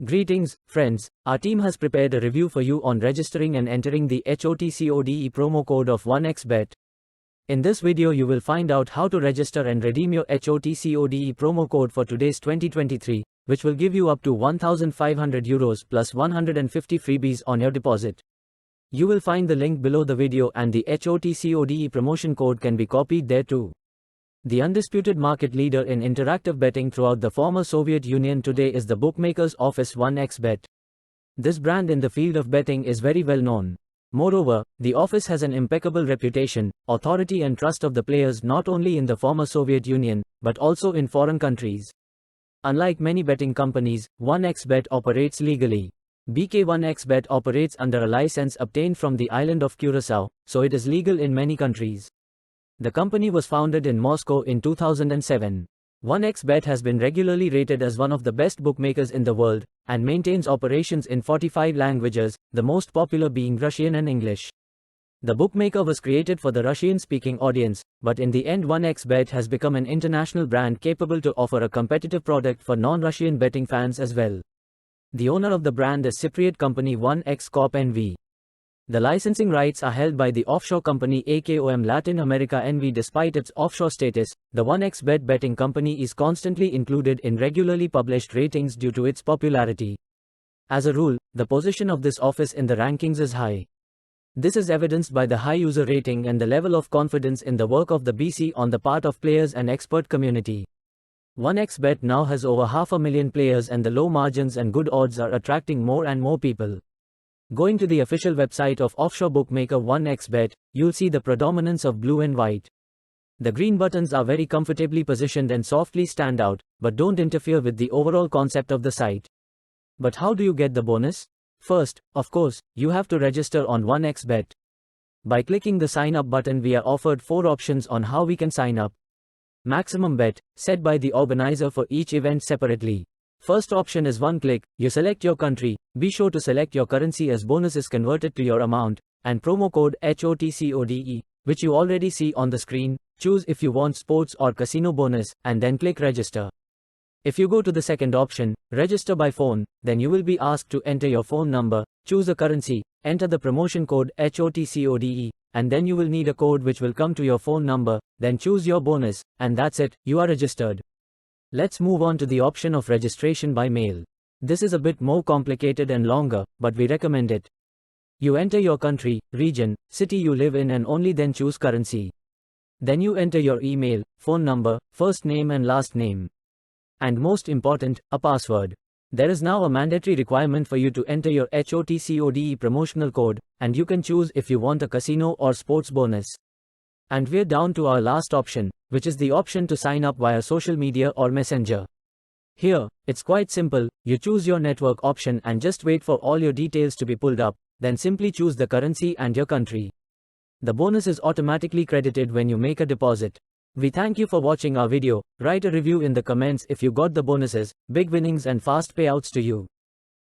Greetings, friends. Our team has prepared a review for you on registering and entering the HOTCODE promo code of 1xBet. In this video you will find out how to register and redeem your HOTCODE promo code for today's 2023, which will give you up to €1,500 plus 150 freebies on your deposit. You will find the link below the video and the HOTCODE promotion code can be copied there too. The undisputed market leader in interactive betting throughout the former Soviet Union today is the bookmaker's office 1xBet. This brand in the field of betting is very well known. Moreover, the office has an impeccable reputation, authority and trust of the players not only in the former Soviet Union, but also in foreign countries. Unlike many betting companies, 1xBet operates legally. BK1xBet operates under a license obtained from the island of Curacao, so it is legal in many countries. The company was founded in Moscow in 2007. 1xBet has been regularly rated as one of the best bookmakers in the world, and maintains operations in 45 languages, the most popular being Russian and English. The bookmaker was created for the Russian-speaking audience, but in the end 1xBet has become an international brand capable to offer a competitive product for non-Russian betting fans as well. The owner of the brand is Cypriot company 1x Corp NV. The licensing rights are held by the offshore company AKOM Latin America NV. Despite its offshore status, the 1xBet betting company is constantly included in regularly published ratings due to its popularity. As a rule, the position of this office in the rankings is high. This is evidenced by the high user rating and the level of confidence in the work of the BC on the part of players and expert community. 1xBet now has over 500,000 players and the low margins and good odds are attracting more and more people. Going to the official website of offshore bookmaker 1xBet, you'll see the predominance of blue and white. The green buttons are very comfortably positioned and softly stand out, but don't interfere with the overall concept of the site. But how do you get the bonus? First, of course, you have to register on 1xBet. By clicking the sign up button, we are offered 4 options on how we can sign up. Maximum bet, set by the organizer for each event separately. First option is one click, you select your country, be sure to select your currency as bonus is converted to your amount, and promo code HOTCODE, which you already see on the screen, choose if you want sports or casino bonus, and then click register. If you go to the second option, register by phone, then you will be asked to enter your phone number, choose a currency, enter the promotion code HOTCODE, and then you will need a code which will come to your phone number, then choose your bonus, and that's it, you are registered. Let's move on to the option of registration by mail. This is a bit more complicated and longer, but we recommend it. You enter your country, region, city you live in and only then choose currency. Then you enter your email, phone number, first name and last name. And most important, a password. There is now a mandatory requirement for you to enter your HOTCODE promotional code, and you can choose if you want a casino or sports bonus. And we're down to our last option, which is the option to sign up via social media or messenger. Here, it's quite simple, you choose your network option and just wait for all your details to be pulled up, then simply choose the currency and your country. The bonus is automatically credited when you make a deposit. We thank you for watching our video. Write a review in the comments if you got the bonuses, big winnings and fast payouts to you.